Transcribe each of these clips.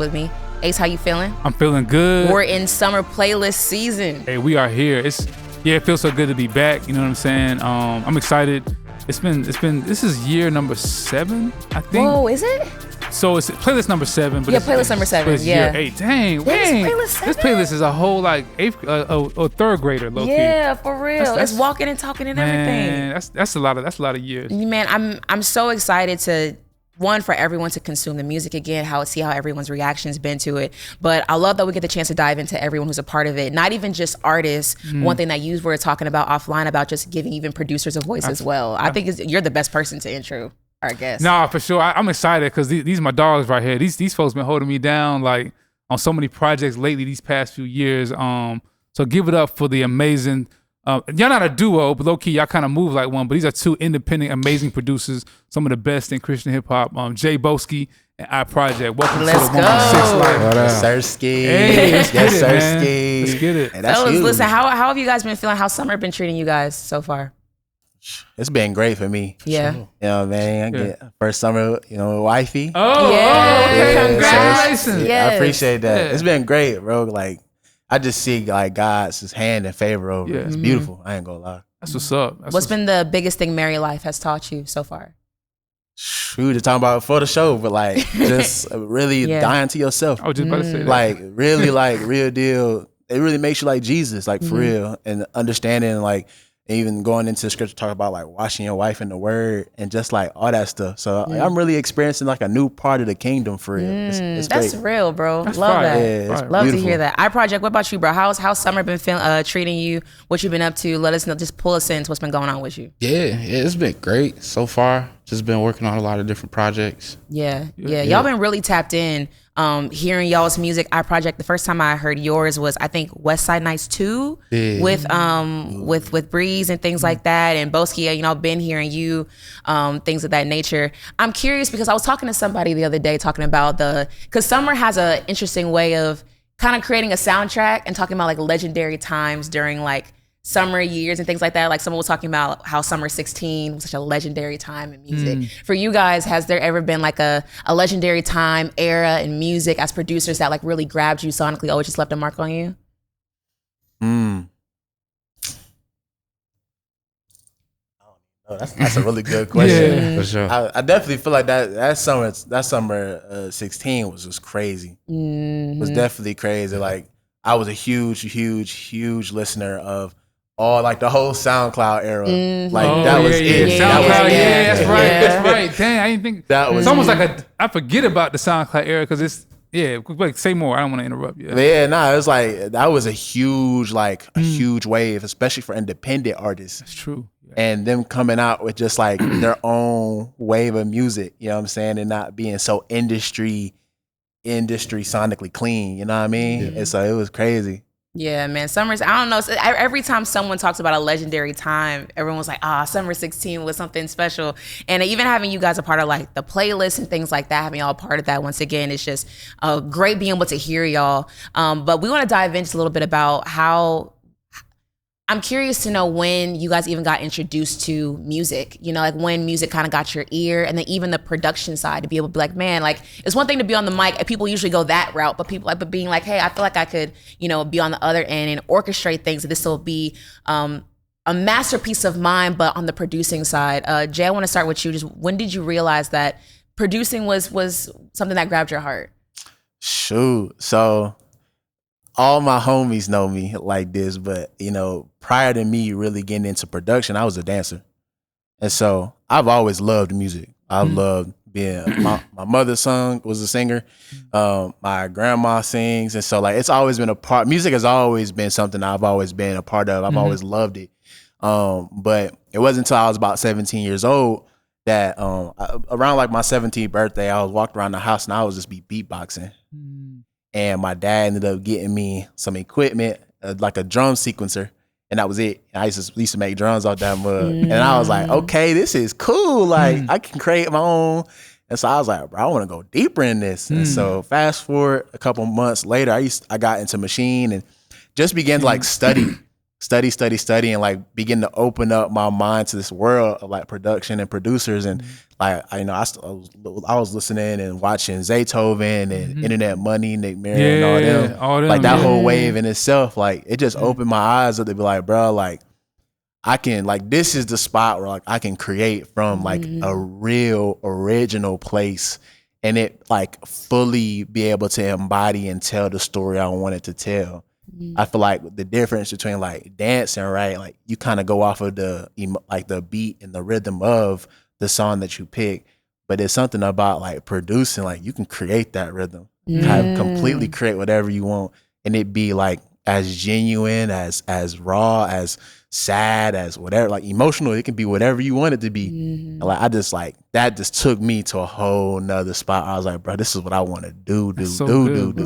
with me. Ace, how you feeling? I'm feeling good. We're in summer playlist season. Hey, we are here. It feels so good to be back. You know what I'm saying? I'm excited. This is year number 7, I think. Whoa, is it? So it's playlist number 7. But playlist number 7. It's year 8. Dang, playlist 7? This playlist is a whole like 8th or 3rd grader, low key. Yeah, for real. It's walking and talking and man, everything. That's a lot of years. Man, I'm so excited to. One, for everyone to consume the music again, see how everyone's reaction's been to it. But I love that we get the chance to dive into everyone who's a part of it. Not even just artists. One thing that you were talking about offline about just giving even producers a voice as well. I think you're the best person to intro our guests. Nah, for sure. I'm excited because these are my dogs right here. These folks been holding me down like on so many projects lately these past few years. So give it up for the amazing. Y'all not a duo, but low key y'all kind of move like one. But these are 2 independent, amazing producers, some of the best in Christian hip hop. Jay Boskie and I Project. Welcome to the 116 Live. What up? Sirski. Hey, let's get it, man. Sirski. Let's get it. Hey, that's Fellas, huge. listen, how have you guys been feeling? How's summer been treating you guys so far? It's been great for me. Yeah. You know, man, I get first summer, with wifey. Oh, Yeah. okay. Yeah, Congratulations. Yes. I appreciate that. Yeah. It's been great, bro. Like, I just see like God's hand and favor over it. It's beautiful. I ain't gonna lie. That's what's up. What's been the biggest thing married life has taught you so far? We were just talking about it for the show, but like just really dying to yourself. I was just about to say that. Like really like real deal. It really makes you like Jesus, like for real. And understanding like even going into the scripture talk about like washing your wife in the word and just like all that stuff. So I'm really experiencing like a new part of the kingdom for real. It's That's great. real, bro. That's Love fire. that. Yeah, it's Love to beautiful. hear that. I Project, what about you, bro? How's summer been treating you? What you've been up to? Let us know. Just pull us into what's been going on with you. Yeah, it's been great so far. Just been working on a lot of different projects. Yeah. Y'all been really tapped in. Hearing y'all's music. I Project. The first time I heard yours was I think West Side Nights 2 with Breeze and things like that. And Boskie, I've been hearing you, things of that nature. I'm curious because I was talking to somebody the other day talking about because summer has an interesting way of kind of creating a soundtrack and talking about like legendary times during like summer years and things like that. Like someone was talking about how summer 16 was such a legendary time in music. For you guys, has there ever been like a legendary time era in music as producers that like really grabbed you sonically, always just left a mark on you? That's a really good question. Yeah. For sure. I definitely feel like that summer 16 was just crazy. It was definitely crazy. Like I was a huge listener of all like the whole SoundCloud era. Like that was it. That was SoundCloud, it. that's right. That's right. Dang, I didn't think That was it's almost like I forget about the SoundCloud era because it's like say more. I don't want to interrupt you. But yeah, it was like that was a huge wave, especially for independent artists. It's true. And them coming out with just like their own wave of music, you know what I'm saying? And not being so industry sonically clean, you know what I mean? And so it was crazy. Yeah, man. Summers, I don't know. Every time someone talks about a legendary time, everyone's like, summer 16 was something special. And even having you guys a part of like the playlist and things like that, having y'all a part of that, once again, it's just great being able to hear y'all. But we want to dive into a little bit about how, I'm curious to know when you guys even got introduced to music, like when music kind of got your ear, and then even the production side to be able to be like, man, like it's one thing to be on the mic and people usually go that route, but but being like, hey, I feel like I could, be on the other end and orchestrate things. This will be a masterpiece of mine, but on the producing side. Jay, I want to start with you. Just when did you realize that producing was something that grabbed your heart? Shoot. So all my homies know me like this, but prior to me really getting into production, I was a dancer. And so I've always loved music. I loved being, my mother was a singer. My grandma sings. And so like, it's always been music has always been something I've always been a part of. I've always loved it. But it wasn't until I was about 17 years old that around like my 17th birthday, I was walking around the house and I was just beatboxing. And my dad ended up getting me some equipment, like a drum sequencer, and that was it. I used to make drums off that mug. And I was like, okay, this is cool. Like, I can create my own. And so I was like, bro, I want to go deeper in this. And so fast forward a couple months later, I got into machine and just began to like study study, and like begin to open up my mind to this world of like production and producers. And like, I was listening and watching Zaytoven and Internet Money, Nick Merritt, and all them. Like that whole wave in itself, like it just opened my eyes up to be like, bro, like I can, like, this is the spot where like I can create from like a real original place, and it like fully be able to embody and tell the story I wanted to tell. I feel like the difference between like dancing, right? Like you kind of go off of the beat and the rhythm of the song that you pick, but there's something about like producing, like you can create that rhythm, kind of completely create whatever you want, and it be like as genuine, as raw, as sad, as whatever, like emotional. It can be whatever you want it to be. And like I just like that just took me to a whole nother spot. I was like, bro, this is what I want to do.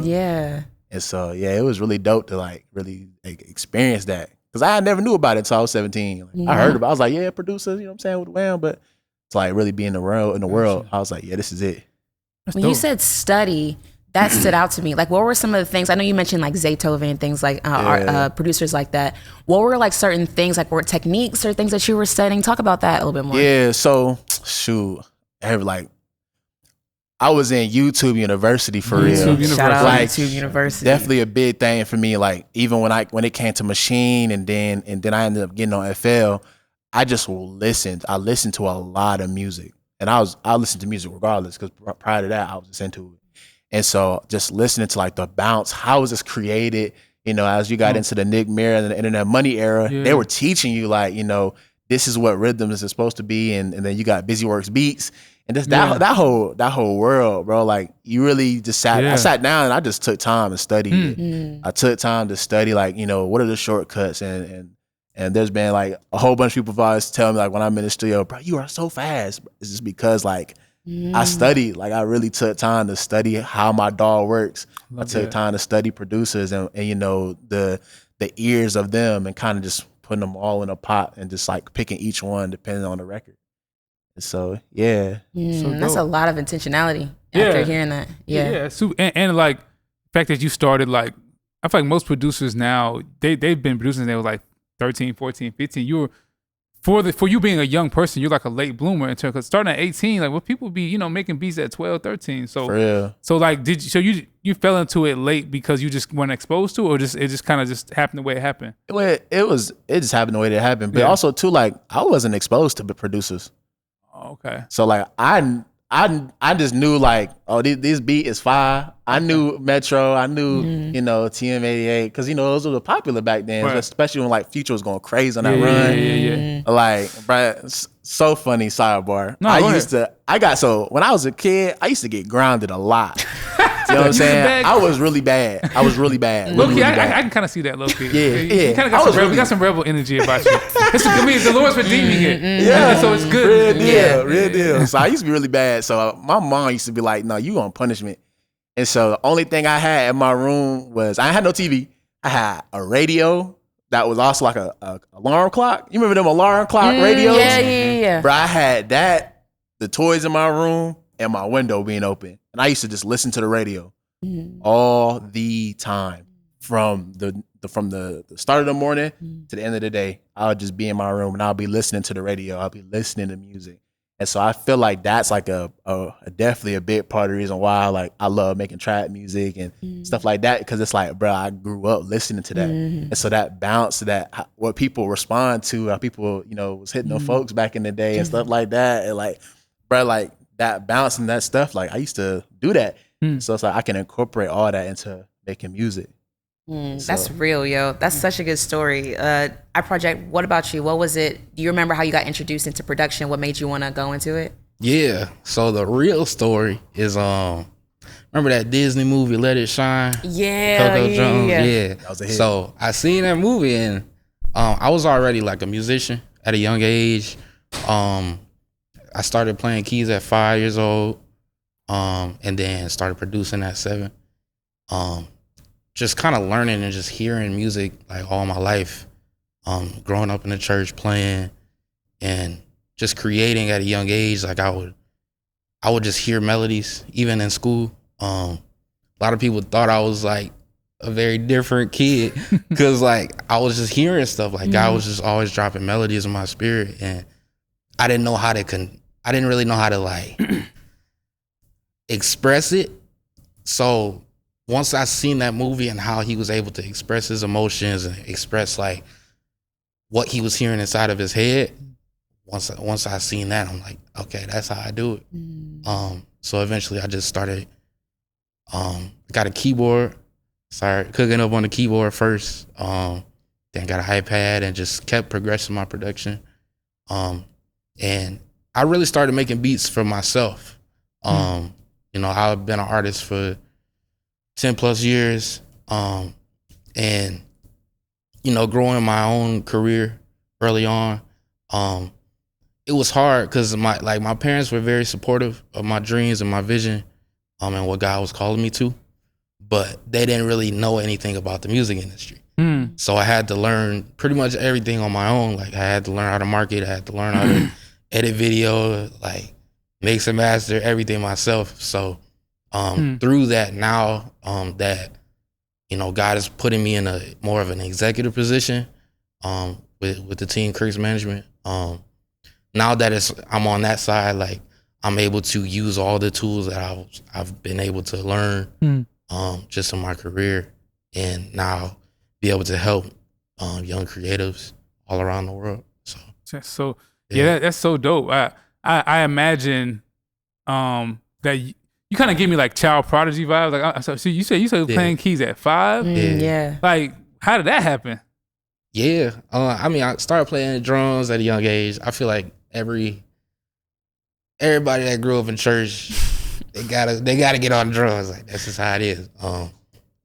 Yeah. And so, yeah, it was really dope to like really like, experience that, because I never knew about it until I was 17. Like, I heard about it. I was like, yeah, producers, you know what I'm saying, with Wham, but to like really be in the world, I was like, yeah, this is it. When you said study, that stood out to me. Like, what were some of the things? I know you mentioned like Zaytoven and things like producers like that. What were like certain things, like were techniques or things that you were studying? Talk about that a little bit more. Yeah, so shoot, I was in YouTube University for real. Shout out like, YouTube University. Definitely a big thing for me. Like even when it came to machine, and then I ended up getting on FL, I just listened. I listened to a lot of music, and I listened to music regardless, because prior to that I was just into it. And so just listening to like the bounce, how was this created? You know, as you got into the Nick Merritt and the Internet Money era, they were teaching you like, you know, this is what rhythms is supposed to be, and then you got Busy Works beats. And just that whole world, bro. Like you really just sat. I sat down and I just took time and studied it. I took time to study, like, you know, what are the shortcuts, and there's been like a whole bunch of people always tell me like when I'm in the studio, bro, you are so fast. It's just because like I studied, like I really took time to study how my DAW works. I took time to study producers and you know the ears of them, and kind of just putting them all in a pot and just like picking each one depending on the record. So yeah, that's a lot of intentionality after hearing that. And like the fact that you started, like I feel like most producers now they've been producing since they were like 13, 14, 15. You were for you being a young person, you're like a late bloomer in terms, because starting at 18, like what people be, you know, making beats at 12, 13. So for real. So like you fell into it late because you just weren't exposed to it, or it just kind of just happened the way it happened? Well, it just happened the way that it happened. But also too, like I wasn't exposed to producers. Okay. So like I just knew like, oh, this beat is fire. I knew Metro. I knew you know TM88, because you know those were popular back then, especially when like Future was going crazy on that run. Yeah. Like, bro, so funny sidebar. When I was a kid, I used to get grounded a lot. You know what I'm saying? I was really bad. Low key, I can kind of see that, low key. Yeah. You kind of got some rebel energy about you. The Lord's redeeming it. Yeah. So it's good. Real deal. So I used to be really bad. So my mom used to be like, no, you on punishment. And so the only thing I had in my room was, I had no TV. I had a radio that was also like a alarm clock. You remember them alarm clock radios? Yeah. Bro, I had that, the toys in my room, and my window being open. And I used to just listen to the radio all the time. From the start of the morning to the end of the day, I would just be in my room and I'll be listening to the radio. I'll be listening to music. And so I feel like that's like a definitely a big part of the reason why like I love making trap music and stuff like that, because it's like, bro, I grew up listening to that. And so that bounce, that what people respond to, how people, you know, was hitting the folks back in the day and stuff like that. And like, bro, like that bounce and that stuff, like I used to do that. So it's like I can incorporate all that into making music. That's real, yo. That's such a good story. iProject, what about you? What was it? Do you remember how you got introduced into production? What made you want to go into it? Yeah. So the real story is remember that Disney movie Let It Shine? Yeah. That was a hit. So I seen that movie, and I was already like a musician at a young age. I started playing keys at 5 years old, and then started producing at 7. Just kind of learning and just hearing music like all my life, growing up in the church, playing and just creating at a young age. Like I would just hear melodies even in school. A lot of people thought I was like a very different kid because like I was just hearing stuff. Like God was just always dropping melodies in my spirit, and I didn't know how to I didn't really know how to like express it. So once I seen that movie and how he was able to express his emotions and express like what he was hearing inside of his head, once I seen that, I'm like, okay, that's how I do it. So eventually I just started, got a keyboard, started cooking up on the keyboard first, then got an iPad and just kept progressing my production. And I really started making beats for myself. You know, I've been an artist for 10 plus years. And, you know, growing my own career early on, it was hard because my parents were very supportive of my dreams and my vision, and what God was calling me to, but they didn't really know anything about the music industry. So I had to learn pretty much everything on my own. Like I had to learn how to market, I had to learn how to edit video, like mix and master everything myself. So through that now, that, you know, God is putting me in a more of an executive position with the team Creeks Management. Now that I'm on that side, like I'm able to use all the tools that I've been able to learn just in my career, and now be able to help young creatives all around the world. So that's so dope. I imagine that you kind of give me like child prodigy vibes. Like so you said playing keys at 5. Yeah. Like how did that happen? Yeah, I mean, I started playing drums at a young age. I feel like everybody that grew up in church, they gotta get on drums. Like that's just how it is.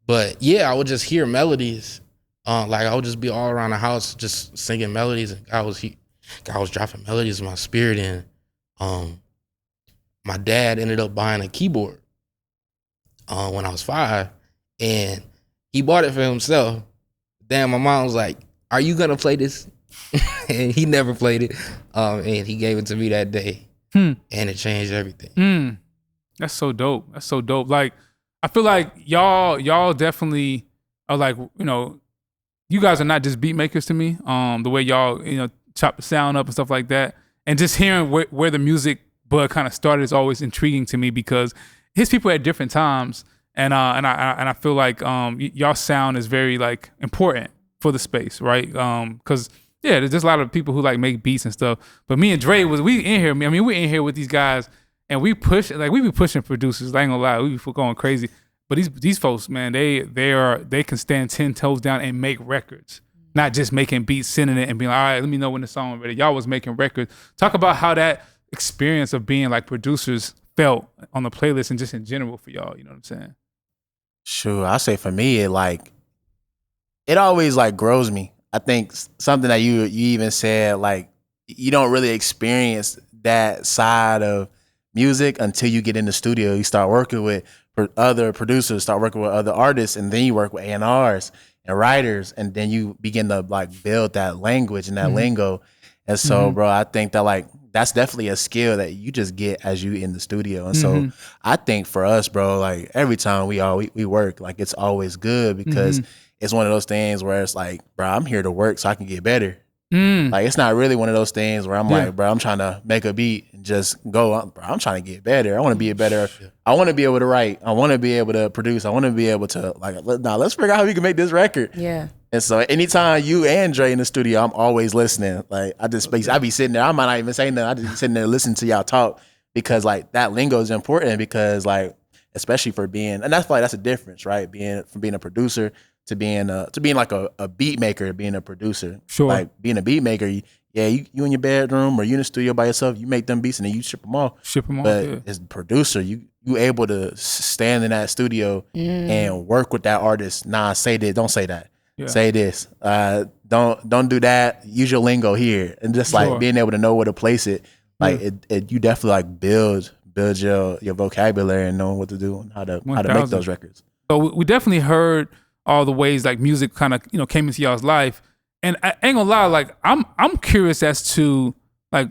But yeah, I would just hear melodies. Like I would just be all around the house just singing melodies, and God was dropping melodies in my spirit. And my dad ended up buying a keyboard when I was 5, and he bought it for himself. Then my mom was like, "Are you gonna play this?" And he never played it. And he gave it to me that day. And it changed everything. That's so dope. That's so dope. Like, I feel like y'all definitely are like, you know, you guys are not just beat makers to me. The way y'all, you know, chop the sound up and stuff like that. And just hearing where the music bug kind of started is always intriguing to me because his people at different times. And I feel like y'all sound is very like important for the space, right? Because there's just a lot of people who like make beats and stuff. But me and Dre we in here. I mean, we're in here with these guys, and we be pushing producers. I ain't gonna lie, we be going crazy. But these folks, man, they can stand 10 toes down and make records, not just making beats, sending it, and being like, all right, let me know when the song is ready. Y'all was making records. Talk about how that experience of being like producers felt on the playlist and just in general for y'all. You know what I'm saying? Sure, I say for me, it always like grows me. I think something that you even said, like you don't really experience that side of music until you get in the studio. You start working with other producers, start working with other artists, and then you work with A&Rs and writers, and then you begin to like build that language and that lingo. And so, bro, I think that like that's definitely a skill that you just get as you in the studio. And so I think for us, bro, like every time we work, like it's always good because it's one of those things where it's like, bro, I'm here to work so I can get better. Like it's not really one of those things where I'm like, bro, I'm trying to make a beat and just go. Bro, I'm trying to get better. I want to be better. I want to be able to write. I want to be able to produce. I want to be able to like, let's figure out how we can make this record. Yeah. And so anytime you and Dre in the studio, I'm always listening. Like I be sitting there. I might not even say nothing. I just be sitting there listening to y'all talk because like that lingo is important because like, especially for being, and that's a difference, right? From being a producer to being like a beat maker, being a producer. Sure. Like being a beat maker, you in your bedroom or you in the studio by yourself, you make them beats and then you ship them off. But as a producer, you able to stand in that studio and work with that artist. Nah, say this, don't say that. Yeah. Say this. Don't do that. Use your lingo here. And just like being able to know where to place it. Like it you definitely like build your vocabulary and knowing what to do and how to make those records. So we definitely heard all the ways like music kind of, you know, came into y'all's life. And I ain't gonna lie, like I'm curious as to like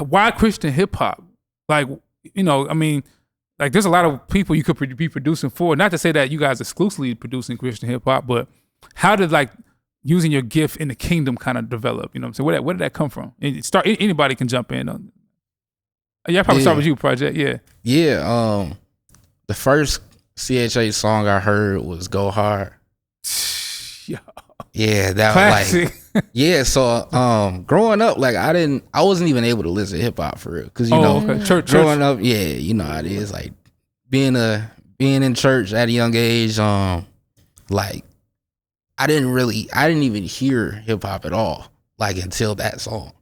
why Christian hip hop? Like, you know, I mean, like there's a lot of people you could be producing for. Not to say that you guys exclusively producing Christian hip hop, but how did like using your gift in the kingdom kind of develop? You know what I'm saying? Where did that come from? And anybody can jump in. Yeah, I probably start with you, Project. Yeah. Yeah. The first CHH song I heard was "Go Hard." Yeah, that Classic. like yeah. So growing up, like I wasn't even able to listen to hip hop for real, because you know, okay. Church. growing up, yeah, you know how it is. Like being in church at a young age, like I didn't even hear hip hop at all, like until that song.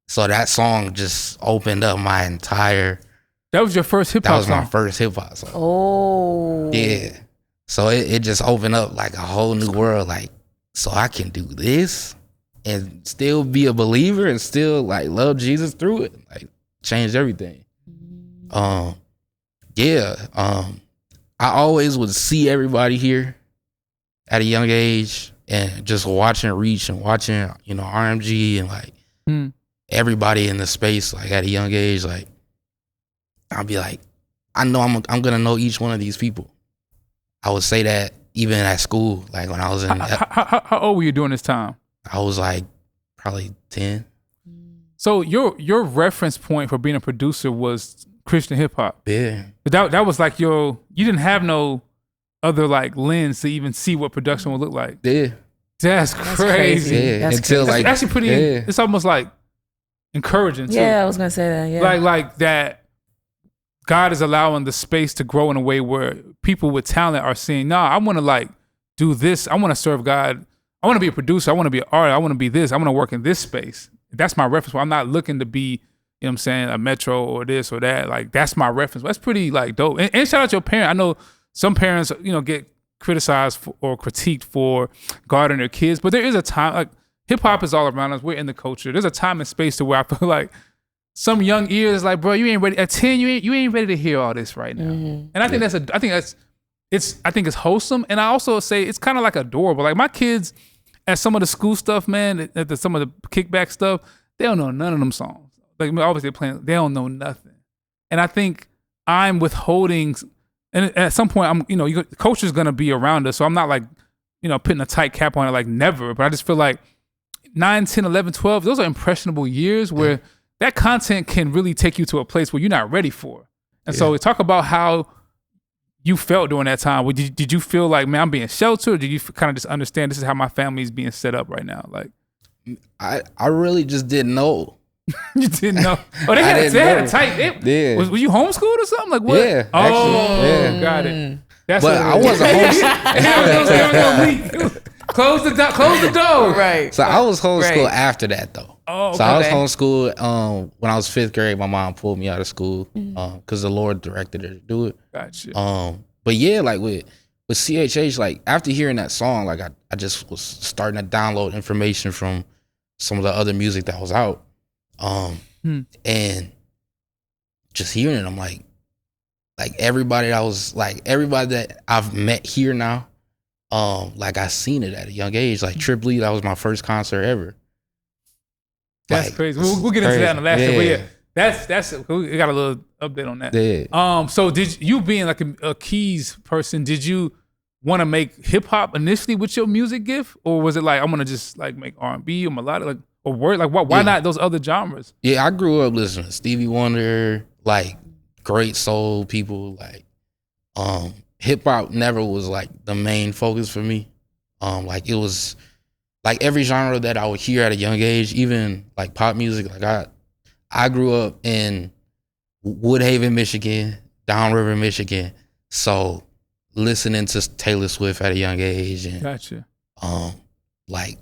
So that song just opened up my entire. That was your first hip hop song? That was my first hip hop song. Oh. Yeah. So it just opened up like a whole new world. Like, so I can do this and still be a believer and still like love Jesus through it. Like, changed everything. Yeah. I always would see everybody here at a young age, and just watching Reach and watching, you know, RMG and like everybody in the space, like at a young age, like I'll be like, I know I'm gonna know each one of these people. I would say that even at school, like when I was in. How old were you during this time? I was like probably 10. So your reference point for being a producer was Christian hip hop. Yeah. But that was like you didn't have no other like lens to even see what production would look like. Yeah. That's crazy. Yeah. That's Until crazy. like It's actually pretty. Yeah. It's almost like encouraging too. Yeah, I was gonna say that. Yeah. Like that. God is allowing the space to grow in a way where people with talent are saying, "Nah, I want to like do this. I want to serve God. I want to be a producer. I want to be an artist. I want to be this. I want to work in this space." That's my reference. I'm not looking to be, you know what I'm saying, a Metro or this or that. Like, that's my reference. That's pretty like dope. And shout out to your parent. I know some parents, you know, get criticized or critiqued for guarding their kids, but there is a time, like hip hop is all around us. We're in the culture. There's a time and space to where I feel like some young ears like, bro, you ain't ready at 10. You ain't ready to hear all this right now. And I think I think it's wholesome. And I also say it's kind of like adorable. Like my kids at some of the school stuff, man, at some of the kickback stuff, they don't know none of them songs. Like obviously they're playing, they don't know nothing. And I think I'm withholding, and at some point I'm, you know, culture's gonna be around us. So I'm not like, you know, putting a tight cap on it like never, but I just feel like 9, 10, 11, 12, those are impressionable years where that content can really take you to a place where you're not ready for. And so talk about how you felt during that time. Did you feel like, man, I'm being sheltered? Or did you kind of just understand this is how my family is being set up right now? Like, I really just didn't know. You didn't know? Oh, they had a tight. Was you homeschooled or something? Like what? Yeah. Oh, got it. That's but I wasn't homeschooled. Close the door. Right. So I was homeschooled after that though. Oh, okay. So I was homeschooled when I was 5th grade. My mom pulled me out of school because the Lord directed her to do it. Gotcha. But yeah, like with CHH, like after hearing that song, like I just was starting to download information from some of the other music that was out. And just hearing it, I'm like everybody that I've met here now, like I seen it at a young age. Like Trip Lee, that was my first concert ever. That's like, crazy. We'll get into that in the last show, but yeah. That's we got a little update on that. Yeah. So did you being like a keys person, did you want to make hip hop initially with your music gift, or was it like I'm gonna just like make R&B or melodic, like or word? Like why not those other genres? Yeah, I grew up listening to Stevie Wonder, like great soul people. Like hip hop never was like the main focus for me. Like it was like every genre that I would hear at a young age, even like pop music. Like I grew up in Woodhaven, Michigan, Downriver, Michigan. So listening to Taylor Swift at a young age, and Gotcha. Like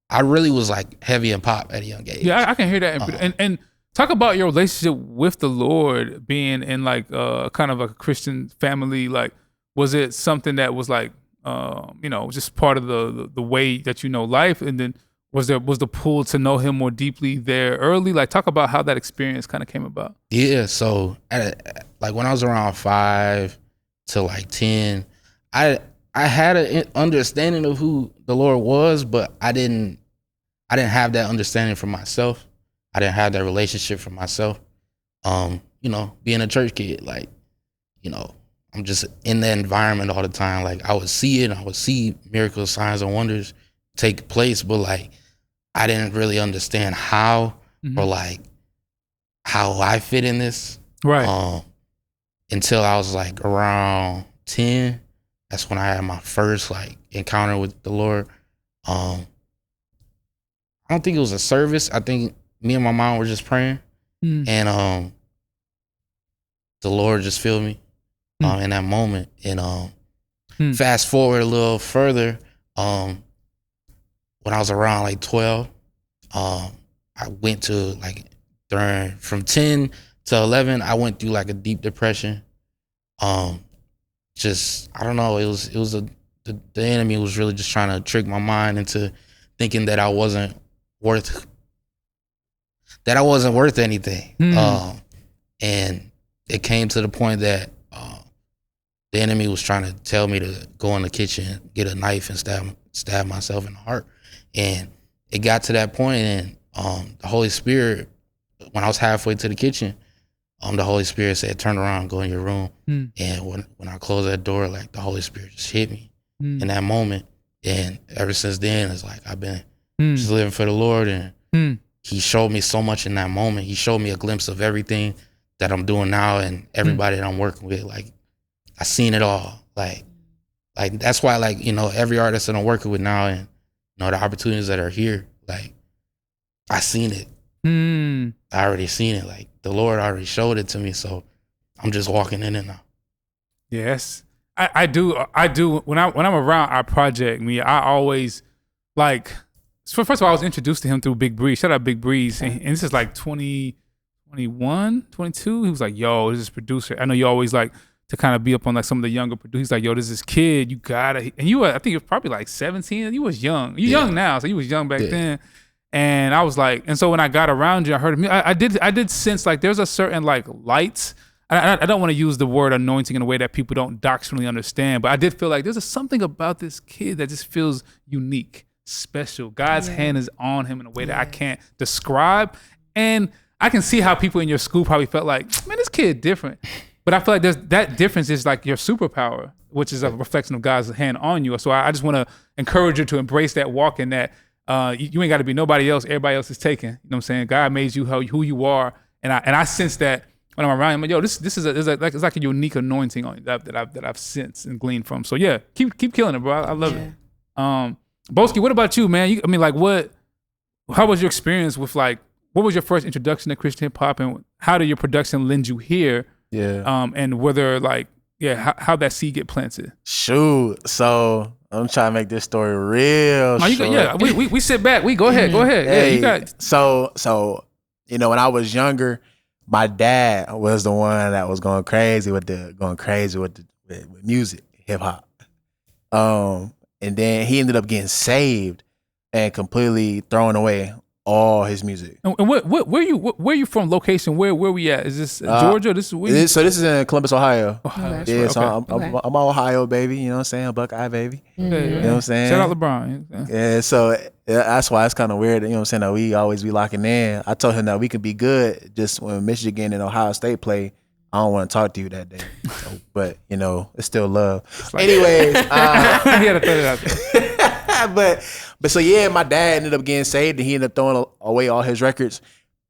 I really was like heavy in pop at a young age. Yeah, I can hear that. And talk about your relationship with the Lord, being in like kind of a Christian family. Like, was it something that was like, you know, just part of the way that you know life, and then was the pull to know Him more deeply there early? Like, talk about how that experience kind of came about. Yeah, so like when I was around 5 to like 10, I had an understanding of who the Lord was, but I didn't have that understanding for myself. I didn't have that relationship for myself. You know, being a church kid, like, you know, I'm just in the environment all the time. Like I would see it, I would see miracles, signs, and wonders take place, but like I didn't really understand how or like how I fit in this. Right. Until I was like around 10. That's when I had my first like encounter with the Lord. I don't think it was a service. I think me and my mom were just praying, and the Lord just filled me in that moment. And fast forward a little further, when I was around like 12, I went to like from 10 to 11, I went through like a deep depression. Just I don't know. It was the enemy was really just trying to trick my mind into thinking that I wasn't worth anything. And it came to the point that the enemy was trying to tell me to go in the kitchen, get a knife, and stab myself in the heart. And it got to that point, and the Holy Spirit, when I was halfway to the kitchen, the Holy Spirit said, "Turn around, go in your room." And when I closed that door, like the Holy Spirit just hit me in that moment. And ever since then, it's like I've been just living for the Lord. And He showed me so much in that moment. He showed me a glimpse of everything that I'm doing now and everybody that I'm working with. Like I seen it all. Like that's why, like, you know, every artist that I'm working with now, and you know, the opportunities that are here, like I seen it. I already seen it. Like the Lord already showed it to me, so I'm just walking in it now. Yes, I do. When I'm around our project, I always like. So first of all, I was introduced to him through Big Breeze. Shout out Big Breeze, and this is like 2021, 22. He was like, "Yo, this is producer. I know you always like to kind of be up on like some of the younger producers. He's like, yo, this is kid. You gotta." And you were, I think it was probably like 17. You was young. You young now, so you was young back then. And I was like, and so when I got around you, I heard of me. I did sense like there's a certain like lights. I don't want to use the word anointing in a way that people don't doctrinally understand, but I did feel like there's something about this kid that just feels unique, special. God's hand is on him in a way that I can't describe. And I can see how people in your school probably felt like, man, this kid different. But I feel like that difference is like your superpower, which is a reflection of God's hand on you. So I just want to encourage you to embrace that walk in that. You ain't got to be nobody else. Everybody else is taken. You know what I'm saying? God made you who you are, and I sense that when I'm around him. Like, yo, this is it's like a unique anointing on you that I've sensed and gleaned from. So yeah, keep killing it, bro. I love it. Boskie, what about you, man? How was your experience with like? What was your first introduction to Christian hip hop, and how did your production lend you here? Yeah. And whether like, how that seed get planted? Shoot. So I'm trying to make this story real short. We sit back. We go ahead. Hey, You got. So when I was younger, my dad was the one that was going crazy with music, hip hop. And then he ended up getting saved and completely throwing away all his music. And where you from? Location? Where we at? Is this Georgia? This is this is in Columbus, Ohio. Ohio. Yeah, right. so I'm Ohio baby. You know what I'm saying? Buckeye baby. You know what I'm saying? Shout out LeBron. Yeah, so that's why it's kind of weird. You know what I'm saying? That we always be locking in. I told him that we could be good. Just when Michigan and Ohio State play, I don't want to talk to you that day. So, but it's still love. Anyways, He had to throw it out there. But so yeah, my dad ended up getting saved, and he ended up throwing away all his records.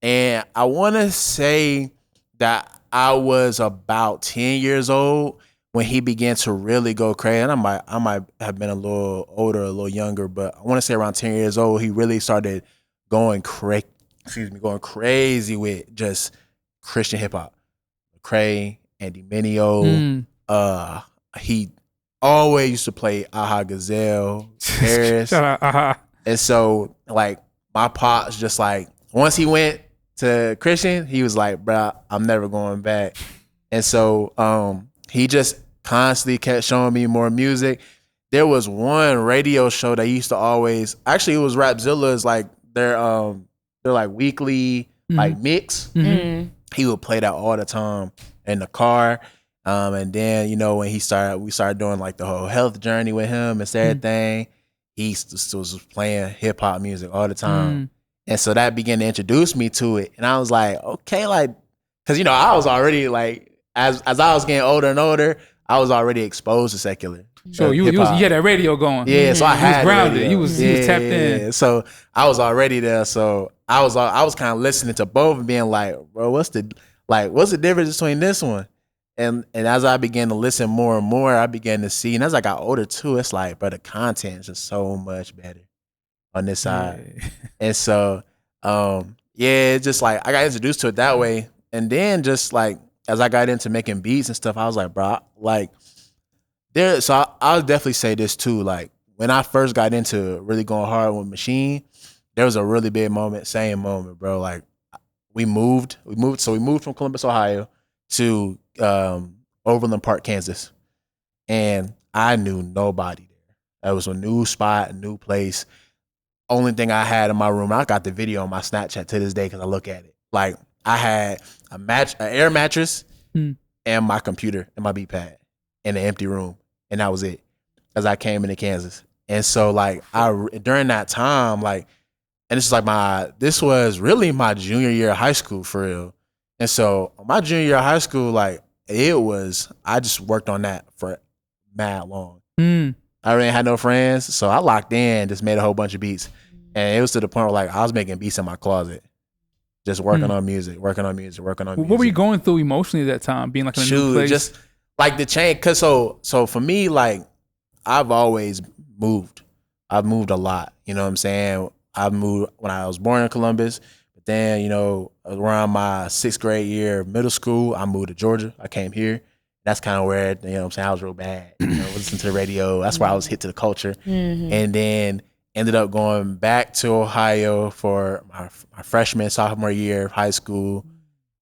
And I want to say that I was about 10 years old when he began to really go crazy. And I might have been a little older, a little younger, but I want to say around 10 years old, he really started going crazy with just Christian hip hop. Cray, Andy Mineo. He always used to play Aha Gazelle, Paris. Shout out Aha. And so, like, my pops just like, once he went to Christian, he was like, bruh, I'm never going back. And so he just constantly kept showing me more music. There was one radio show that used to always, actually it was Rapzilla's, like their like weekly like mix. He would play that all the time in the car. And then, when we started doing like the whole health journey with him and everything, he was playing hip hop music all the time. And so that began to introduce me to it. And I was like, okay, like, cause I was already like as I was getting older and older, I was already exposed to secular. So you had that radio going. Yeah, so I You had was grounded. radio. You was tapped in. Yeah. So I was already there. So I was kind of listening to both and being like, bro, what's the difference between this one? And as I began to listen more and more, I began to see, and as I got older too, it's like, bro, the content is just so much better on this side. Yeah. And so, it's just like I got introduced to it that way. And then just like as I got into making beats and stuff, I was like, bro, like so I'll definitely say this too. Like when I first got into really going hard with Machine, there was a really big same moment, bro. Like we moved from Columbus, Ohio to Overland Park, Kansas. And I knew nobody there. That was a new spot, a new place. Only thing I had in my room, I got the video on my Snapchat to this day because I look at it. Like I had an air mattress and my computer and my beat pad in an empty room. And that was it as I came into Kansas. And so like during that time, like, and this was really my junior year of high school for real. And so my junior year of high school, like I just worked on that for mad long. I really had no friends. So I locked in, just made a whole bunch of beats. And it was to the point where like I was making beats in my closet. Just working on music. What were you going through emotionally at that time, being like in a new place? Just like the change. Cause so for me, like I've always moved. I've moved a lot. You know what I'm saying? I moved when I was born in Columbus, but then, you know, around my 6th grade year of middle school, I moved to Georgia. I came here. That's kind of where, you know what I'm saying, I was real bad. You know, listening to the radio. That's where I was hit to the culture. And then ended up going back to Ohio for my freshman, sophomore year of high school.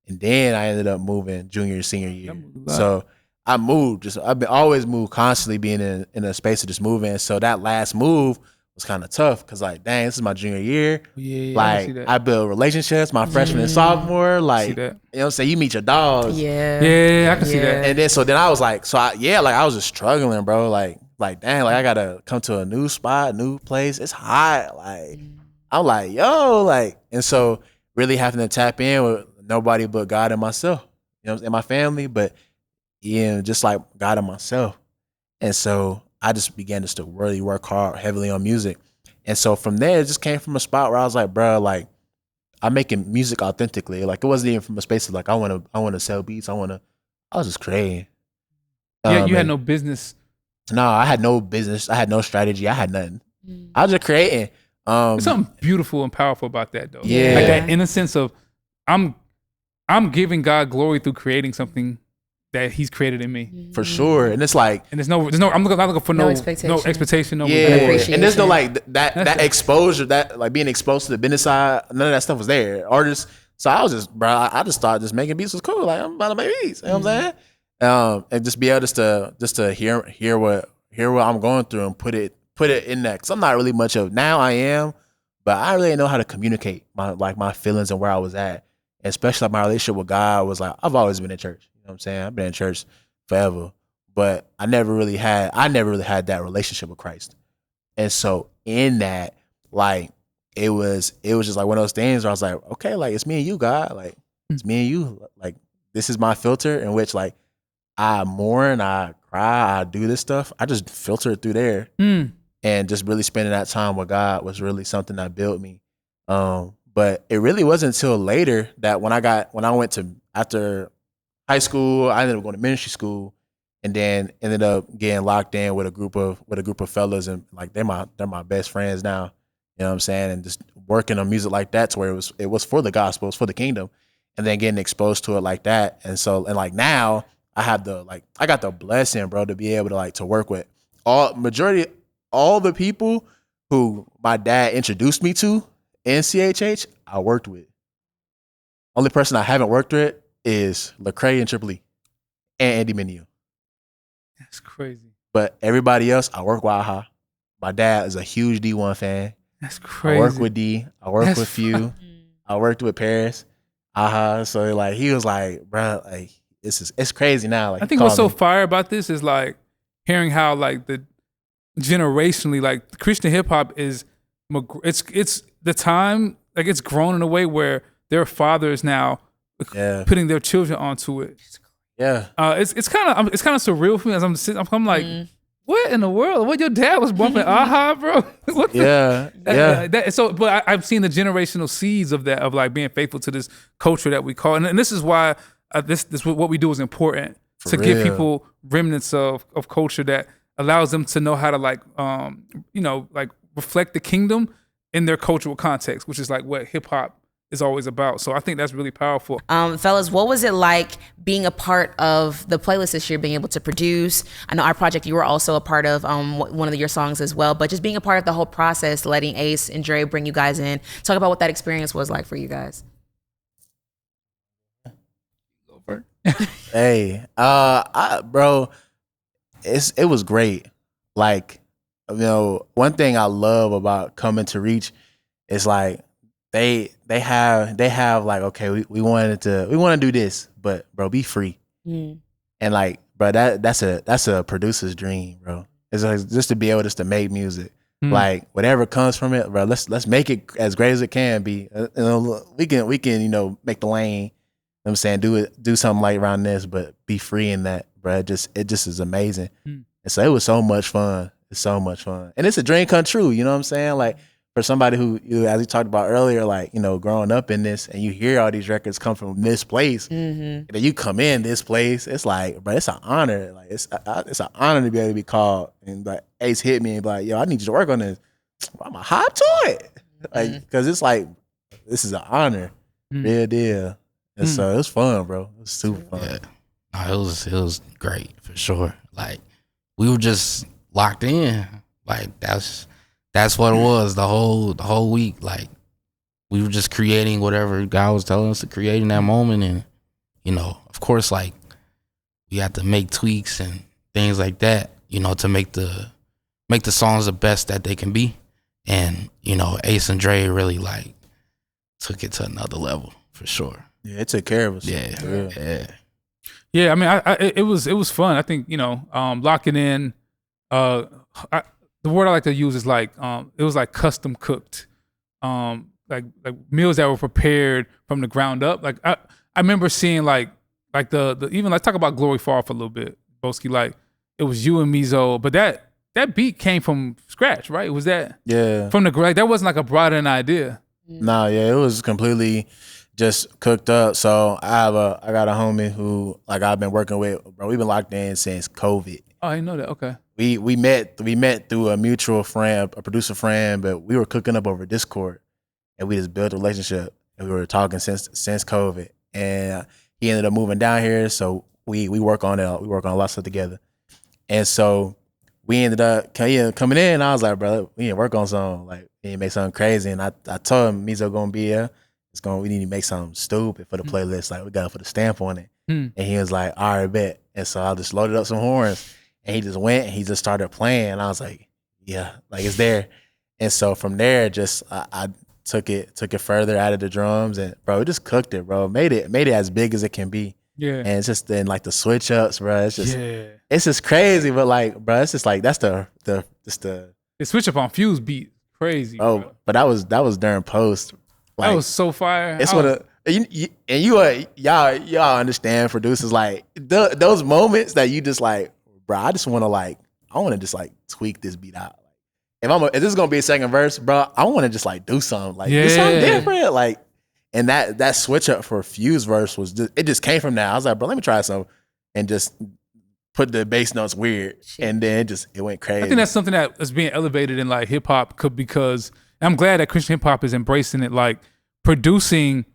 And then I ended up moving junior, senior year. So I moved. I've always moved, constantly being in a space of just moving. So that last move was kind of tough because, like, dang, this is my junior year. Yeah, like, I built relationships my freshman and sophomore. Like, you know what I'm saying? You meet your dogs. Yeah, I can see that. And then I was like, I was just struggling, bro. Like, dang, like I gotta come to a new spot, new place. It's hot. Like, I'm like, yo, like, and so really having to tap in with nobody but God and myself, you know, and my family, but just like God and myself. And so I just began to still really work hard, heavily on music. And so from there, it just came from a spot where I was like, bro, like I'm making music authentically. Like it wasn't even from a space of like, I want to sell beats. I was just creating. Yeah, you had no business. No, I had no business. I had no strategy. I had nothing. I was just creating. There's something beautiful and powerful about that, though. Yeah, like that innocence of I'm giving God glory through creating something that He's created in me. For sure, and it's like, and there's no. I'm not looking for no expectation, no reward. And there's no like that exposure, that like being exposed to the business side. None of that stuff was there. Artists. So I was just, bro. I just thought just making beats was cool. Like I'm about to make beats. You know what I'm saying? And just be able just to hear what I'm going through and put it in that. Cause I'm not really much of, now I am, but I really didn't know how to communicate my feelings and where I was at. And especially like my relationship with God was like, I've always been in church. You know what I'm saying? I've been in church forever, but I never really had that relationship with Christ. And so in that, like, it was just like one of those things where I was like, okay, like it's me and you, God. Like it's me and you. Like this is my filter in which like I mourn, I cry, I do this stuff. I just filter it through there. And just really spending that time with God was really something that built me. But it really wasn't until later that when I went to, after high school, I ended up going to ministry school, and then ended up getting locked in with a group of fellas, and like they're my best friends now. You know what I'm saying? And just working on music like that to where it was for the gospel, it was for the kingdom, and then getting exposed to it like that. And so, and like now I got the blessing, bro, to be able to like to work with all the people who my dad introduced me to in CHH, I worked with. Only person I haven't worked with is Lecrae and Triple E and Andy Mineo. That's crazy. But everybody else, I work with AHA. My dad is a huge D1 fan. That's crazy. I work with D. I work with Few. I worked with Paris. AHA. So like he was like, bro, like it's crazy now. Like I think what's so fire about this is like hearing how like the generationally like Christian hip hop is it's the time, like it's grown in a way where their fathers now putting their children onto it. Yeah. It's kind of surreal for me as I'm sitting. I'm like, what in the world? What your dad was bumping? Aha, bro. What the- Yeah. So, but I've seen the generational seeds of that, of like being faithful to this culture that we call, and this is why this what we do is important For to give real. people remnants of culture that allows them to know how to like like reflect the kingdom in their cultural context, which is like what hip hop is always about. So I think that's really powerful. Fellas, what was it like being a part of the playlist this year, being able to produce? I know our project, you were also a part of one of your songs as well, but just being a part of the whole process, letting Ace and Dre bring you guys in. Talk about what that experience was like for you guys. Hey, bro, it was great. Like, one thing I love about coming to Reach is like they have like, okay, we want to do this, but bro, be free. And like, bro, that's a producer's dream, bro. It's like just to be able to make music. Like whatever comes from it, bro. Let's make it as great as it can be. We can make the lane. I'm saying do something like around this, but be free in that, bro. It just is amazing. And so it was so much fun. It's so much fun, and it's a dream come true. You know what I'm saying? Like for somebody who, as we talked about earlier, like growing up in this, and you hear all these records come from this place, and then you come in this place. It's like, bro, it's an honor. Like it's an honor to be able to be called, and like Ace hit me and be like, yo, I need you to work on this. I'm a hop to it, like because it's like this is an honor, real deal. And so it was fun, bro. It was super fun. Yeah. No, it was great for sure. Like we were just locked in. Like that's what it was the whole week. Like we were just creating whatever God was telling us to create in that moment, and of course, like we had to make tweaks and things like that, to make the songs the best that they can be. And Ace and Dre really like took it to another level for sure. Yeah, it took care of us. Yeah. I mean, it was fun. I think locking in. The word I like to use is like it was like custom cooked, like meals that were prepared from the ground up. Like I remember seeing like the even let's talk about Glory Fall for a little bit, Boskie. Like it was you and Mizo, but that beat came from scratch, right? Was that from the like that wasn't like a brought in idea? Nah, yeah, it was completely just cooked up. So I got a homie who like I've been working with, bro. We've been locked in since COVID. Oh, I didn't know that. Okay. We met through a mutual friend, a producer friend, but we were cooking up over Discord, and we just built a relationship, and we were talking since COVID. And he ended up moving down here, so we work on it. We work on a lot of stuff together, and so we ended up coming in. And I was like, bro, we need to work on something. Like we need to make something crazy. And I told him Mizo gonna be here. We need to make something stupid for the playlist. Like we got to put a stamp on it. And he was like, all right, bet. And so I just loaded up some horns, and he just went and he just started playing. And I was like, yeah, like it's there. And so from there, just I took it further, added the drums, and bro, it just cooked it, bro. Made it as big as it can be. Yeah. And it's just then like the switch ups, bro. It's just crazy, but like, bro, it's just like that's the switch up on Fuse beat, crazy. Oh, bro. but that was during post. Like, that was so fire. It's y'all understand producers like those moments that you just like, bro. I just want to just like tweak this beat out. Like, if this is gonna be a second verse, bro, I want to just like do something like do something different. Like, and that switch up for Fuse verse was just came from that. I was like, bro, let me try something, and just put the bass notes weird, and then it went crazy. I think that's something that is being elevated in like hip hop because I'm glad that Christian hip hop is embracing it. Like producing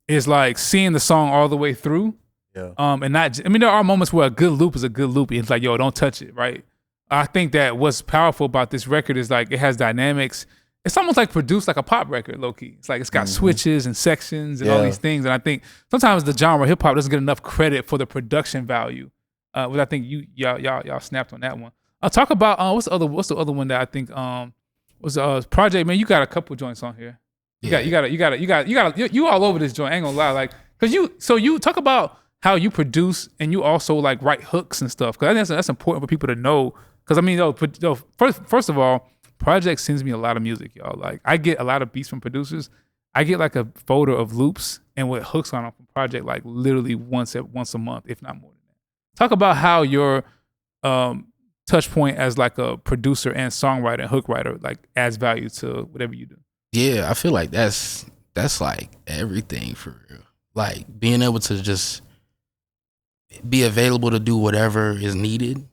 is like seeing the song all the way through. Yeah. And not. I mean, there are moments where a good loop is a good loop. It's like, yo, don't touch it, right? I think that what's powerful about this record is like it has dynamics. It's almost like produced like a pop record, low key. It's like it's got switches and sections and all these things. And I think sometimes the genre hip hop doesn't get enough credit for the production value. Which I think y'all snapped on that one. I'll talk about what's the other one that I think was Project. Man, you got a couple joints on here. You all over this joint. I ain't gonna lie, like because you talk about how you produce and you also like write hooks and stuff. Because I think that's important for people to know. Because I mean, first of all, Project sends me a lot of music, y'all. Like I get a lot of beats from producers. I get like a folder of loops and with hooks on them from Project like literally once a month, if not more than that. Talk about how your touch point as like a producer and songwriter and hook writer like adds value to whatever you do. Yeah, I feel like that's like everything for real. Like being able to just be available to do whatever is needed.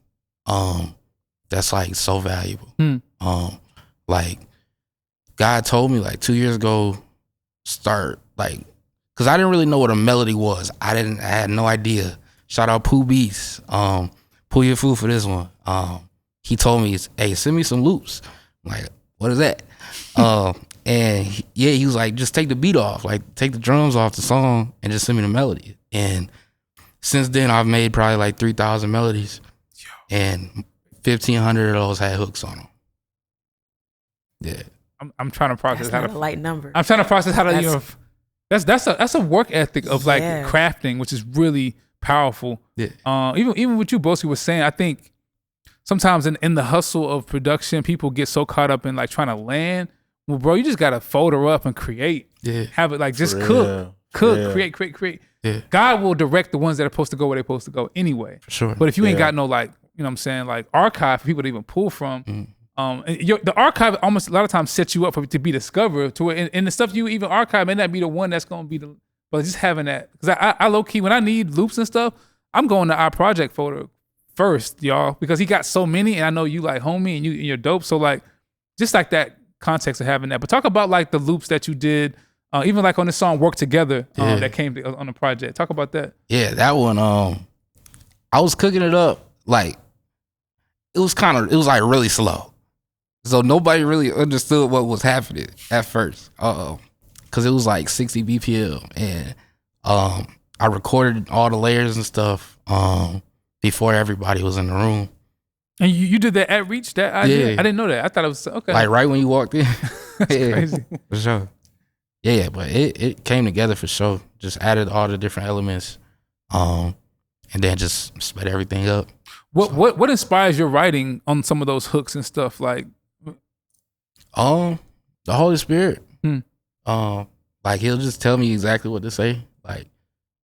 That's like so valuable. Like God told me like 2 years ago, start like, cause I didn't really know what a melody was. I had no idea. Shout out Pooh Beats. Pull your food for this one. He told me, hey, send me some loops. I'm like, what is that? And he was like, just take the beat off, like take the drums off the song and just send me the melody. And since then I've made probably like 3,000 melodies and 1,500 of those had hooks on them. Yeah. I'm trying to process That's how not to a light number. I'm trying to process how to, you know, that's a work ethic of like Yeah. crafting, which is really powerful. Yeah. Even what you Boskie was saying, I think sometimes in the hustle of production, people get so caught up in like trying to land. Well, bro, you just gotta fold her up and create. Yeah. Have it like just For cook, real. create. Yeah. God will direct the ones that are supposed to go where they're supposed to go anyway. For sure. But if you ain't Yeah. got no like, you know what I'm saying, like archive for people to even pull from, and the archive almost a lot of times sets you up to be discovered to where, and the stuff you even archive may not be the one that's gonna be the, but just having that, because I low key when I need loops and stuff, I'm going to our project folder first, y'all, because he got so many, and I know you like homie and you're dope, so like just like that context of having that. But talk about like the loops that you did, even like on the song "Work Together" that came on the project. Talk about that. Yeah, that one. I was cooking it up like it was like really slow, so nobody really understood what was happening at first. Because it was like 60 BPM, and I recorded all the layers and stuff before everybody was in the room. And you did that at Reach, that idea? Yeah. I didn't know that. I thought it was okay. Like right when you walked in. Yeah, crazy. for sure. Yeah, but it came together for sure. Just added all the different elements, and then just sped everything up. What inspires your writing on some of those hooks and stuff? Like, The Holy Spirit. Hmm. Like he'll just tell me exactly what to say. Like,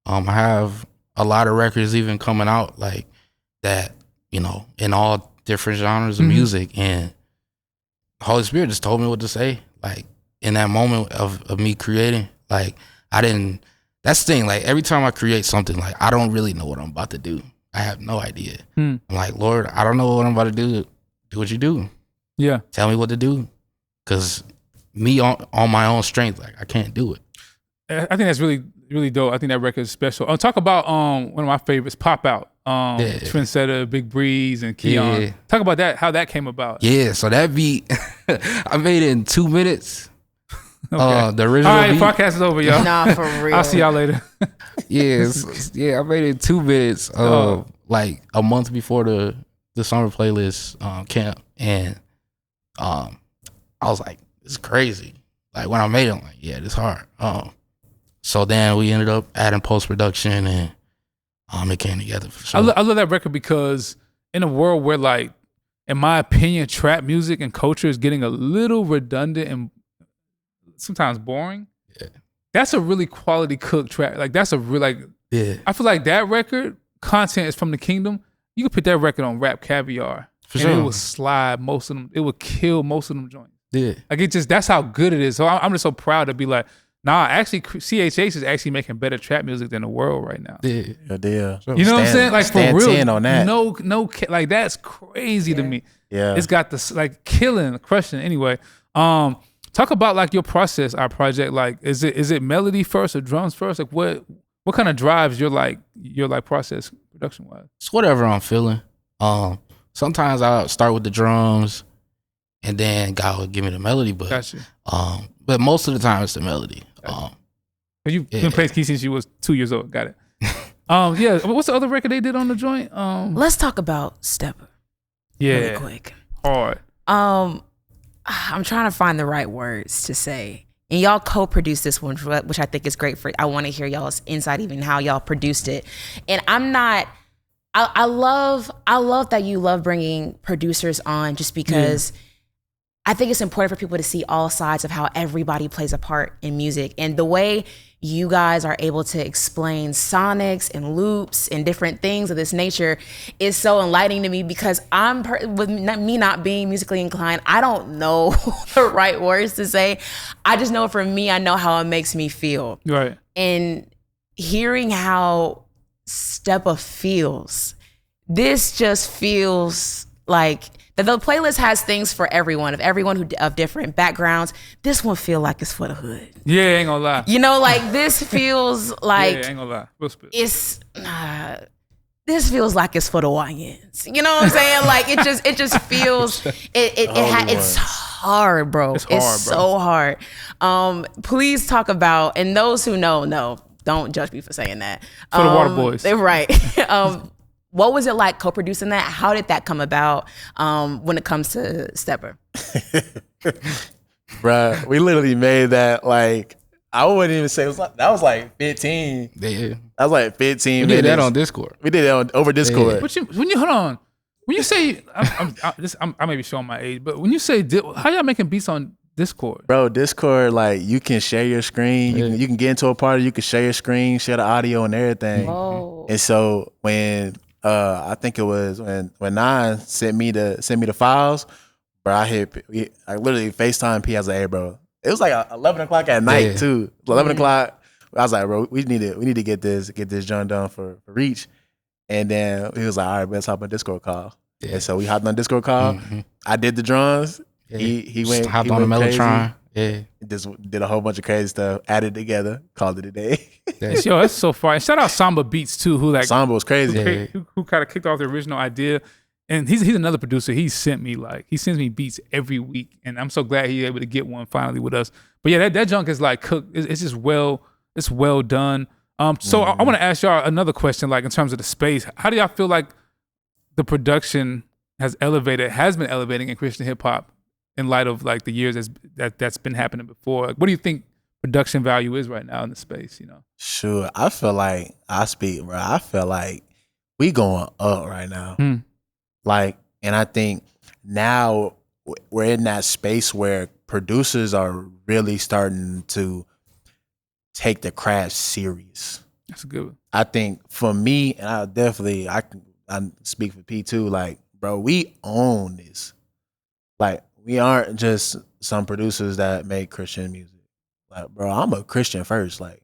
I have a lot of records even coming out like that, you know, in all different genres of music, and the Holy Spirit just told me what to say. Like in that moment of me creating, like that's the thing, like every time I create something, like I don't really know what I'm about to do. I have no idea. I'm like, Lord, I don't know what I'm about to do. Do what you do. yeah. Tell me what to do. Cause me on my own strength, like I can't do it. I think that's really, really dope. I think that record is special. Talk about one of my favorites, Pop Out. Trendsetter, Big Breeze, and Keon. Yeah. Talk about that, how that came about. Yeah, so that beat, I made it in 2 minutes. Okay. The original All right, beat. podcast is over, y'all. Nah, for real. I'll see y'all later. Yeah, I made it in 2 minutes. Like a month before the summer playlist camp, and I was like, "It's crazy." Like when I made it, I'm like, "Yeah, this hard." So then we ended up adding post production, and it came together for sure. I love that record because in a world where, like, in my opinion, trap music and culture is getting a little redundant and sometimes boring. Yeah. That's a really quality cooked track. Like that's a real like. Yeah, I feel like that record content is from the kingdom. You could put that record on Rap Caviar, for and sure. it would slide most of them. It would kill most of them joints. Yeah, Like it just that's how good it is. So I'm just so proud to be like, nah, actually CHH is actually making better trap music than the world right now. yeah. You know what I'm saying? Like for stand real. 10 on that. No, like that's crazy to me. Yeah. It's got this like killing, crushing. Anyway, talk about like your process, our project. Like, is it melody first or drums first? Like what kind of drives your process production wise? It's whatever I'm feeling. Sometimes I'll start with the drums, and then God will give me the melody. But Gotcha. but most of the time it's the melody. You've been playing keys since you was 2 years old. Got it. Yeah. What's the other record they did on the joint? Let's talk about Stepper really quick. Hard. I'm trying to find the right words to say. And y'all co-produced this one, which I think is great for. I want to hear y'all's insight, even how y'all produced it. And I love that you love bringing producers on, just because I think it's important for people to see all sides of how everybody plays a part in music. And the way you guys are able to explain sonics and loops and different things of this nature is so enlightening to me, because with me not being musically inclined, I don't know the right words to say. I just know for me, I know how it makes me feel. Right. And hearing how Steppa feels, this just feels like the playlist has things for everyone, of different backgrounds. This one feel like it's for the hood. Yeah, ain't gonna lie. You know, like this feels like yeah, ain't gonna lie. Real spit. This feels like it's for the YNs. You know what I'm saying? Like it just feels it's hard, bro. It's bro. so hard. Please talk about, and those who know, don't judge me for saying that. For the Water Boys. They're right. What was it like co-producing that? How did that come about when it comes to Steppa? Bruh, we literally made that like, I wouldn't even say that was like 15. Yeah. That was like 15 We minutes. did that on Discord. We did it over Discord. Yeah. Hold on. When you say, I may be showing my age, but when you say, how y'all making beats on Discord? Bro, Discord, like you can share your screen. You can get into a party, you can share your screen, share the audio and everything. Whoa. And so when I think it was when Nine sent me the files, bro, I literally FaceTime P. I was like, hey, bro. It was like 11 o'clock at night too. 11 o'clock. I was like, bro, we need to get this joint done for Reach. And then he was like, all right, let's hop on a Discord call. Yeah. And so we hopped on a Discord call. Mm-hmm. I did the drums. Yeah. He went hopped on the Mellotron. Yeah. Just did a whole bunch of crazy stuff, added together, called it a day. Yo, that's so far. And shout out Samba Beats too, Samba was crazy. Who kind of kicked off the original idea. And he's another producer. He sends me beats every week, and I'm so glad he's able to get one finally with us. But yeah, that junk is like cooked. It's just it's well done. So I want to ask y'all another question, like in terms of the space. How do y'all feel like the production has been elevating in Christian hip hop in light of like the years that's been happening before? Like, what do you think production value is right now in the space? You know, sure. I feel like we going up right now. Like, and I think now we're in that space where producers are really starting to take the craft serious. That's a good one. I think for me, and I speak for P too, like, bro, we own this. Like, we aren't just some producers that make Christian music. Like, bro, I'm a Christian first. Like,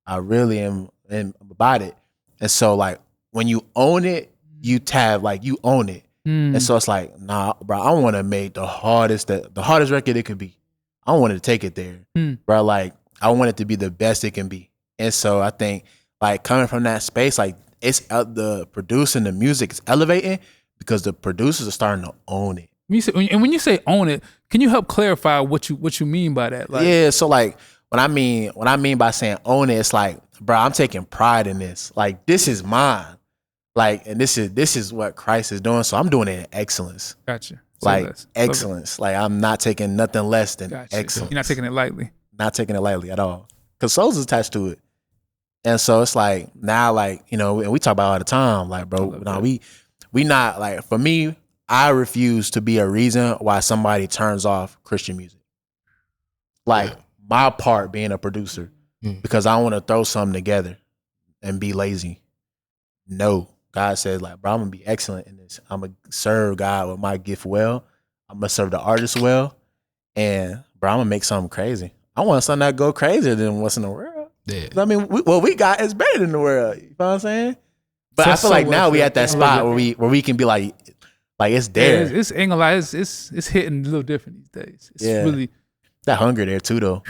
I really am about it. And so, like, when you own it, you own it. And so it's like, nah, bro, I want to make the hardest record it could be. I want to take it there, bro. Like, I want it to be the best it can be. And so I think, like, coming from that space, like, it's the producing the music is elevating because the producers are starting to own it. When you say own it, can you help clarify what you mean by that? Like, yeah, so like what I mean by saying own it, it's like, bro, I'm taking pride in this. Like, this is mine. Like, and this is what Christ is doing, so I'm doing it in excellence. Gotcha. Like, excellence. Like, I'm not taking nothing less than excellence. You're not taking it lightly. Not taking it lightly at all. Because soul's attached to it. And so it's like, now, like, you know, and we talk about it all the time, like, bro, no, we not, like, for me, I refuse to be a reason why somebody turns off Christian music. Like, my part being a producer, because I want to throw something together and be lazy. No. God says, like, bro, I'm going to be excellent in this. I'm going to serve God with my gift well. I'm going to serve the artist well. And, bro, I'm going to make something crazy. I want something that go crazier than what's in the world. Yeah. I mean, what we got is better than the world. You know what I'm saying? But I feel like now we at that spot where we can be like it's there. Yeah, it's ain't gonna lie, it's hitting a little different these days. It's really that hunger there too, though.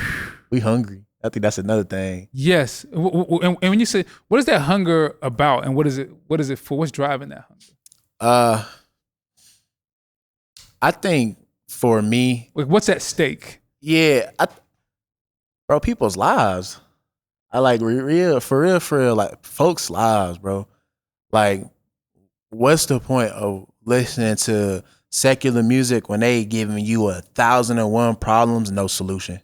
We hungry. I think that's another thing. Yes, and when you say, what is that hunger about, and what is it for? What's driving that hunger? I think for me, like, what's at stake? Yeah, bro, people's lives. I like for real, like, folks' lives, bro. Like, what's the point of listening to secular music when they giving you 1,001 problems, no solution?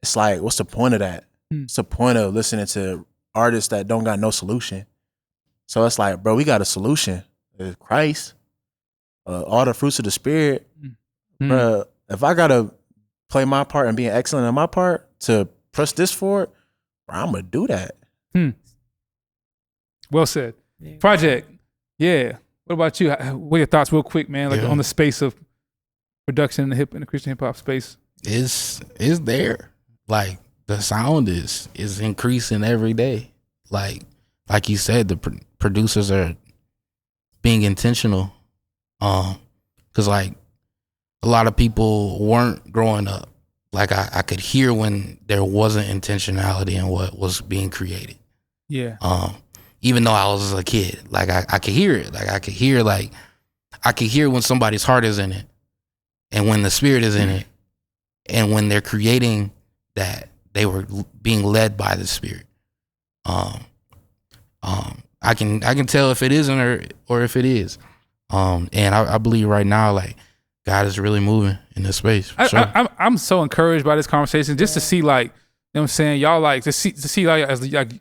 It's like, what's the point of that? What's the point of listening to artists that don't got no solution? So it's like, bro, we got a solution. It's Christ, all the fruits of the Spirit. Bruh, if I gotta play my part and being excellent in my part to press this forward, I'm gonna do that. Well said. Project. Yeah. What about you? What are your thoughts, real quick, man? Like on the space of production in the Christian hip hop space. It's there. Like the sound is increasing every day. Like you said, the producers are being intentional. Cause like a lot of people weren't growing up. Like I could hear when there wasn't intentionality in what was being created. Yeah. Even though I was a kid, like I could hear it. Like I could hear when somebody's heart is in it, and when the spirit is in it, and when they're creating that, they were being led by the spirit. I can tell if it isn't or if it is. And I believe right now, like God is really moving in this space. Sure. I'm so encouraged by this conversation, just to see, like, you know what I'm saying, y'all, like, to see like as like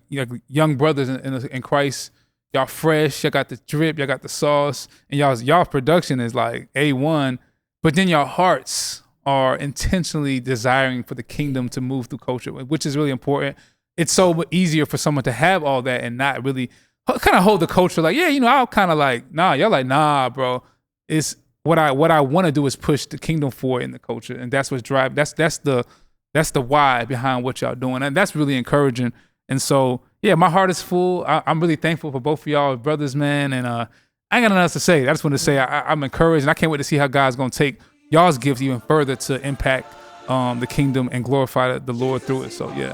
young brothers in Christ, y'all fresh, y'all got the drip, y'all got the sauce, and y'all production is like A1, but then your hearts are intentionally desiring for the kingdom to move through culture, which is really important. It's so easier for someone to have all that and not really kind of hold the culture like, yeah, I'll kind of like, nah, y'all like, nah, bro. It's what I want to do is push the kingdom forward in the culture, and that's what's driving. That's the why behind what y'all doing, and that's really encouraging. And so, yeah, my heart is full. I'm really thankful for both of y'all brothers, man. And I ain't got nothing else to say. I just want to say I'm encouraged, and I can't wait to see how God's gonna take y'all's gifts even further to impact the kingdom and glorify the Lord through it. So yeah.